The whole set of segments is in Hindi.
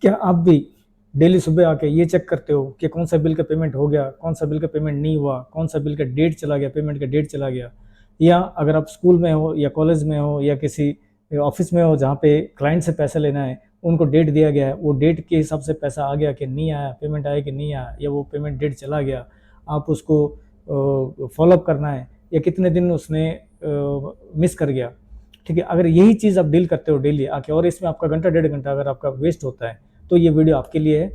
क्या आप भी डेली सुबह आके ये चेक करते हो कि कौन सा बिल का पेमेंट हो गया, कौन सा बिल का पेमेंट नहीं हुआ, कौन सा बिल का डेट चला गया, पेमेंट का डेट चला गया? या अगर आप स्कूल में हो या कॉलेज में हो या किसी ऑफिस में हो जहाँ पे क्लाइंट से पैसा लेना है, उनको डेट दिया गया है, वो डेट के हिसाब से पैसा आ गया कि नहीं आया, पेमेंट आया कि नहीं आया, या वो पेमेंट डेट चला गया, आप उसको फॉलोअप करना है, या कितने दिन उसने मिस कर गया। ठीक है, अगर यही चीज़ आप डील करते हो डेली आके और इसमें आपका घंटा 1.5 घंटा अगर आपका वेस्ट होता है, तो ये वीडियो आपके लिए है।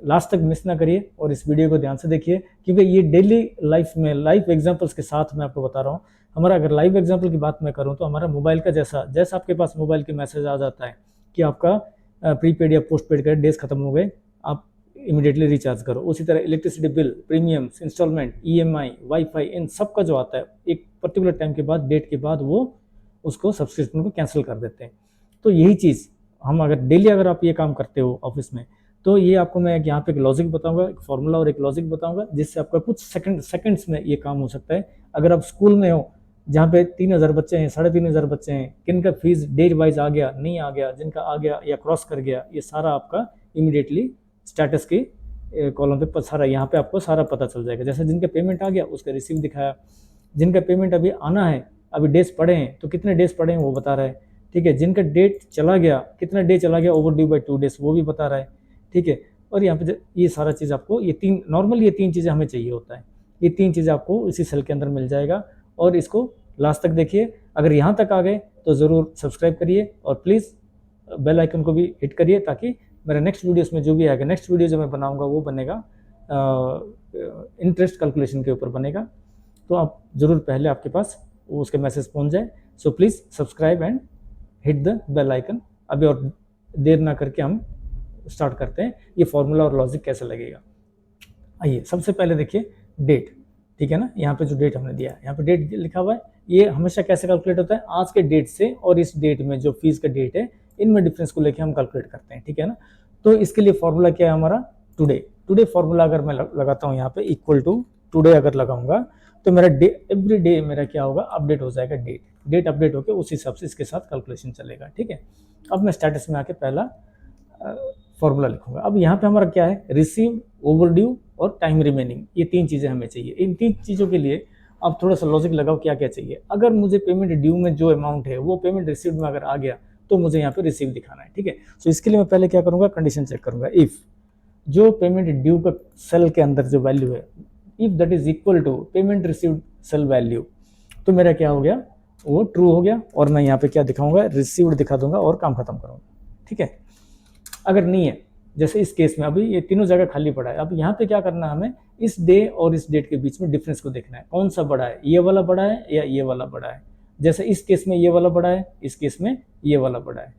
लास्ट तक मिस ना करिए और इस वीडियो को ध्यान से देखिए, क्योंकि ये डेली लाइफ में लाइव एग्जांपल्स के साथ मैं आपको बता रहा हूँ। हमारा अगर लाइव एग्जांपल की बात मैं करूँ तो हमारा मोबाइल का जैसा जैसा आपके पास मोबाइल के मैसेज आ जाता है कि आपका प्रीपेड या पोस्ट पेड का डेज खत्म हो गए, आप इमीडिएटली रिचार्ज करो, उसी तरह electricity bill, premiums, installment, EMI, WiFi, इन सब का जो आता है एक पर्टिकुलर टाइम के बाद, डेट के बाद, वो उसको सब्सक्रिप्शन को कैंसिल कर देते हैं। तो यही चीज़ हम अगर डेली अगर आप ये काम करते हो ऑफिस में, तो ये आपको मैं यहाँ पे एक लॉजिक बताऊंगा, एक फॉर्मूला और एक लॉजिक बताऊंगा, जिससे आपका कुछ सेकंड्स में ये काम हो सकता है। अगर आप स्कूल में हो जहाँ पे 3,000 बच्चे हैं, 3,500 बच्चे हैं, किनका फीस डेज वाइज आ गया, नहीं आ गया, जिनका आ गया या क्रॉस कर गया, ये सारा आपका इमीडिएटली स्टेटस के कॉलम पे सारा यहाँ पे आपको सारा पता चल जाएगा। जैसे जिनका पेमेंट आ गया उसका रिसीव दिखाया, जिनका पेमेंट अभी आना है, अभी डेज पड़े हैं तो कितने डेज पड़े हैं वो बता रहा है। ठीक है, जिनका डेट चला गया, कितना डे चला गया, ओवर ड्यू बाई 2 डेज, वो भी बता रहा है। ठीक है, और यहाँ पे ये सारा चीज़ आपको ये तीन चीज़ें हमें चाहिए होता है, ये 3 चीज़ें आपको इसी सेल के अंदर मिल जाएगा। और इसको लास्ट तक देखिए, अगर यहाँ तक आ गए तो ज़रूर सब्सक्राइब करिए और प्लीज़ बेल आइकन को भी हिट करिए, ताकि मेरा नेक्स्ट वीडियोस में जो भी आएगा, नेक्स्ट वीडियो जो मैं बनाऊंगा वो बनेगा इंटरेस्ट कैलकुलेशन के ऊपर बनेगा, तो आप ज़रूर पहले आपके पास उसके मैसेज पहुंच जाए। So please subscribe and hit the bell icon. अभी और देर ना करके हम स्टार्ट करते हैं, ये फॉर्मूला और लॉजिक कैसे लगेगा। आइए, सबसे पहले देखिए डेट। ठीक है ना, यहाँ पे जो डेट हमने दिया है, यहाँ पे डेट लिखा हुआ है, ये हमेशा कैसे कैलकुलेट होता है, आज के डेट से और इस डेट में जो फीस का डेट है, इनमें डिफरेंस को लेके हम कैलकुलेट करते हैं। ठीक है ना, तो इसके लिए फॉर्मूला क्या है हमारा, टुडे। टुडे फॉर्मूला अगर मैं लगाता हूँ यहाँ पे इक्वल टू टुडे अगर लगाऊंगा, तो मेरा डे एवरी डे मेरा क्या होगा, अपडेट हो जाएगा, डेट अपडेट होकर उस हिसाब से इसके साथ कैलकुलेशन चलेगा। ठीक है, अब मैं स्टेटस में आके पहला फॉर्मूला लिखूंगा। अब यहाँ पे हमारा क्या है, रिसीव, ओवरड्यू और टाइम रिमेनिंग, ये 3 चीज़ें हमें चाहिए। इन 3 चीज़ों के लिए आप थोड़ा सा लॉजिक लगाओ, क्या क्या चाहिए। अगर मुझे पेमेंट ड्यू में जो अमाउंट है वो पेमेंट रिसीव में अगर आ गया, तो मुझे यहाँ पे रिसीव दिखाना है। ठीक है, सो इसके लिए मैं पहले क्या करूँगा, कंडीशन चेक करूँगा। इफ़ जो पेमेंट ड्यू का सेल के अंदर जो वैल्यू है, if that is equal to payment received sale value, तो मेरा क्या हो गया, वो ट्रू हो गया, और मैं यहाँ पे क्या दिखाऊंगा, रिसीव्ड दिखा दूंगा और काम खत्म करूंगा। ठीक है, अगर नहीं है, जैसे इस केस में अभी ये तीनों जगह खाली पड़ा है, अब यहाँ पे क्या करना है, हमें इस डे और इस डेट के बीच में डिफरेंस को देखना है, कौन सा बड़ा है, ये वाला बड़ा है या ये वाला बड़ा है। जैसे इस केस में ये वाला बड़ा है, इस केस में ये वाला बड़ा है।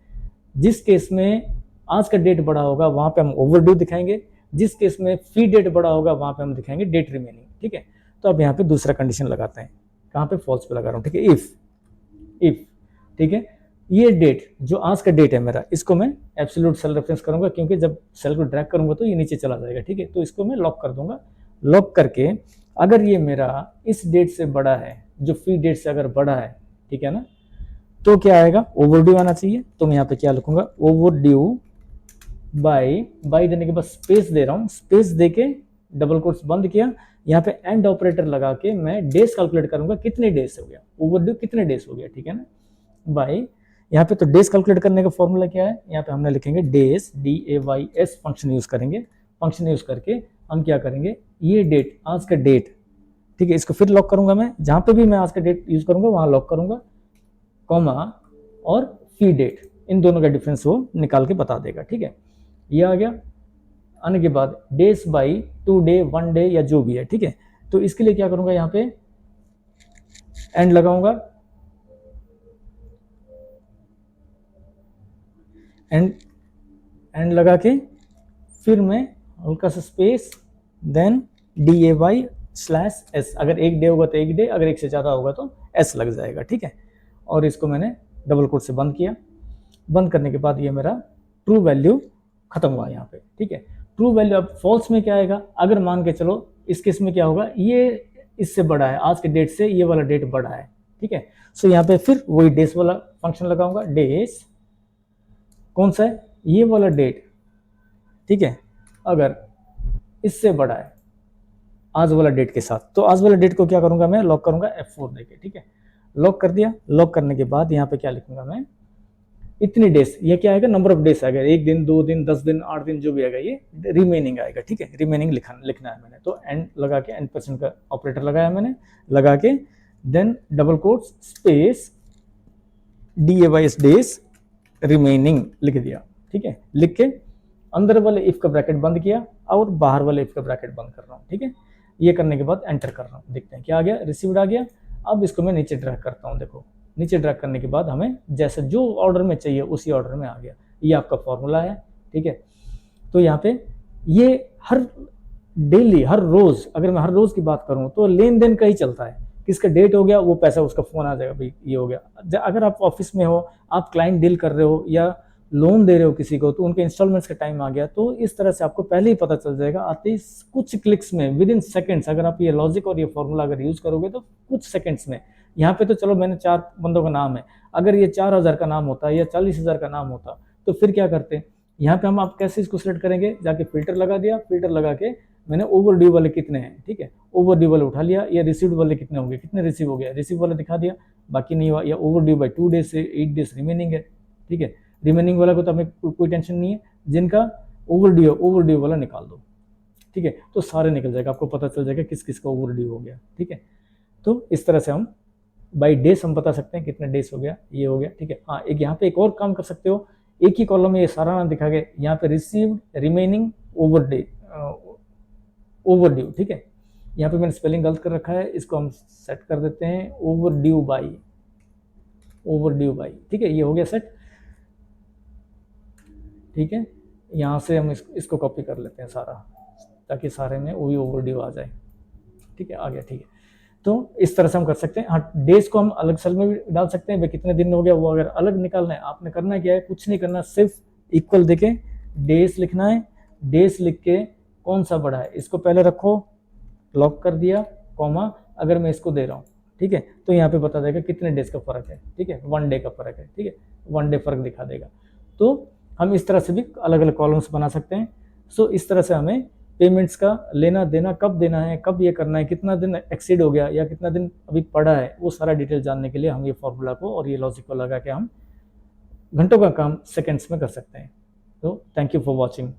जिस केस में आज का डेट बड़ा होगा वहां पे हम ओवरड्यू दिखाएंगे, जिस केस में फी डेट बड़ा होगा वहां पे हम दिखाएंगे डेट रिमेनिंग। ठीक है, तो अब यहाँ पे दूसरा कंडीशन लगाते हैं, कहाँ पे, फॉल्स पे लगा रहा हूँ। ठीक है, इफ ठीक है, ये डेट जो आज का डेट है मेरा, इसको मैं एब्सोल्यूट सेल रेफरेंस करूंगा, क्योंकि जब सेल को ड्रैग करूंगा तो ये नीचे चला जाएगा। ठीक है, तो इसको मैं लॉक कर दूंगा। लॉक करके अगर ये मेरा इस डेट से बड़ा है, जो फी डेट से अगर बड़ा है, ठीक है ना, तो क्या आएगा, ओवरड्यू आना चाहिए। तो मैं यहाँ पे क्या लिखूंगा, ओवरड्यू बाई देने के बाद स्पेस दे रहा हूँ, स्पेस देके डबल कोट्स बंद किया, यहाँ पे एंड ऑपरेटर लगा के मैं डेज कैलकुलेट करूंगा, कितने डेज हो गया, ओवरड्यू कितने डेज हो गया। ठीक है ना, बाई यहाँ पे तो डेज कैलकुलेट करने का फॉर्मूला क्या है, यहाँ पे हमने लिखेंगे डेज, DAYS फंक्शन यूज करेंगे। फंक्शन यूज करके हम क्या करेंगे, ये डेट, आज का डेट, ठीक है, इसको फिर लॉक करूंगा मैं, जहां पे भी मैं आज का डेट यूज करूंगा वहां लॉक करूंगा, कॉमा और फी डेट, इन दोनों का डिफरेंस वो निकाल के बता देगा। ठीक है, ये आ गया। आने के बाद डेज बाई 2 डे, 1 डे या जो भी है। ठीक है, तो इसके लिए क्या करूंगा, यहाँ पे एंड लगाऊंगा, एंड लगा के फिर मैं हल्का सा स्पेस, देन DAY/S, अगर एक डे होगा तो एक डे, अगर एक से ज़्यादा होगा तो S लग जाएगा। ठीक है, और इसको मैंने डबल कोट से बंद किया। बंद करने के बाद ये मेरा ट्रू वैल्यू खत्म हुआ यहाँ पे। ठीक है, ट्रू वैल्यू। अब फॉल्स में क्या आएगा, अगर मान के चलो इस केस में क्या होगा, ये इससे बड़ा है, आज के डेट से ये वाला डेट बड़ा है। ठीक है, सो यहाँ पे फिर वही डेज वाला फंक्शन लगाऊंगा, डेज कौन सा है, ये वाला डेट, ठीक है। अगर इससे बड़ा है आज वाला डेट के साथ, तो आज वाला डेट को क्या करूंगा मैं, लॉक करूंगा F4 देके, ठीक है। लॉक कर दिया। लॉक करने के बाद यहाँ पे क्या लिखूंगा मैं, इतनी डेज, ये क्या आएगा, नंबर ऑफ डेज आएगा, 1 दिन 2 दिन 10 दिन 8 दिन जो भी आएगा ये रिमेनिंग आएगा, ठीक है। रिमेनिंग लिखना है मैंने, तो एंड लगा के एंड% का ऑपरेटर लगाया मैंने, लगा के then double quotes space DAYS days remaining लिख दिया, ठीक है। लिख के अंदर वाले इफ का ब्रैकेट बंद किया और बाहर वाले इफ का ब्रैकेट बंद कर रहा हूँ, ठीक है। ये करने के बाद एंटर कर रहा हूँ, देखते हैं क्या आ गया, रिसीव्ड आ गया। अब इसको मैं नीचे ड्रैग करता हूँ, देखो नीचे ड्रैग करने के बाद हमें जैसे जो ऑर्डर में चाहिए उसी ऑर्डर में आ गया। ये आपका फॉर्मूला है, ठीक है। तो यहाँ पे ये हर डेली हर रोज, अगर मैं हर रोज की बात करूँ तो लेन देन का ही चलता है, किसका डेट हो गया वो पैसा उसका फोन आ जाएगा, भाई ये हो गया। अगर आप ऑफिस में हो, आप क्लाइंट डील कर रहे हो या लोन दे रहे हो किसी को, तो उनके इंस्टॉलमेंट्स का टाइम आ गया, तो इस तरह से आपको पहले ही पता चल जाएगा आते ही कुछ क्लिक्स में, विद इन सेकेंड्स। अगर आप ये लॉजिक और ये फॉर्मूला अगर यूज करोगे तो कुछ सेकेंड्स में। यहाँ पे तो चलो मैंने 4 बंदों का नाम है, अगर ये 4000 का नाम होता या 40,000 का नाम होता तो फिर क्या करते। यहाँ पे हम आप कैसे इसको सिलेक्ट करेंगे, जाके फिल्टर लगा दिया, फिल्टर लगा के मैंने ओवर ड्यू वाले कितने हैं, ठीक है, ओवर ड्यू वाले उठा लिया, या रिसीव्ड वाले कितने होंगे, कितने रिसीव हो गया, रिसीव वाले दिखा दिया, बाकी नहीं हुआ, या ओवर ड्यू बाई 2 डेज से 8 डेज रिमेनिंग है, ठीक है। रिमेनिंग वाला को तो हमें कोई टेंशन नहीं है, जिनका ओवर ड्यू वाला निकाल दो, ठीक है। तो सारे निकल जाएगा, आपको पता चल जाएगा किस किस का ओवर ड्यू हो गया, ठीक है। तो इस तरह से हम बाई डेज हम बता सकते हैं कितने डेज हो गया, ये हो गया, ठीक है। हाँ, एक यहाँ पे एक और काम कर सकते हो, एक ही कॉलम में ये सारा नाम दिखा गया, यहाँ पे रिसीव्ड रिमेनिंग ओवर ड्यू, ठीक है। यहाँ पे मैंने स्पेलिंग गलत कर रखा है, इसको हम सेट कर देते हैं ओवर ड्यू बाई, ठीक है। ये हो गया सेट, ठीक है। यहाँ से हम इसको कॉपी कर लेते हैं सारा, ताकि सारे में वही ओवर ड्यू आ जाए, ठीक है, आ गया, ठीक है। तो इस तरह से हम कर सकते हैं। हाँ, डेज को हम अलग सेल में भी डाल सकते हैं, भाई कितने दिन हो गया वो अगर अलग निकालना है, आपने करना क्या है, कुछ नहीं करना, सिर्फ इक्वल देके डेज लिखना है। डेज लिख के कौन सा बड़ा है इसको पहले रखो, लॉक कर दिया, कॉमा, अगर मैं इसको दे रहा हूँ, ठीक है, तो यहाँ पे बता देगा कितने डेज का फर्क है, ठीक है, 1 डे का फर्क है, ठीक है, 1 डे फर्क दिखा देगा। तो हम इस तरह से भी अलग अलग कॉलम्स बना सकते हैं। सो इस तरह से हमें पेमेंट्स का लेना देना, कब देना है, कब ये करना है, कितना दिन एक्सीड हो गया या कितना दिन अभी पड़ा है, वो सारा डिटेल जानने के लिए हम ये फॉर्मूला को और ये लॉजिक को लगा के हम घंटों का काम सेकेंड्स में कर सकते हैं। तो थैंक यू फॉर वॉचिंग।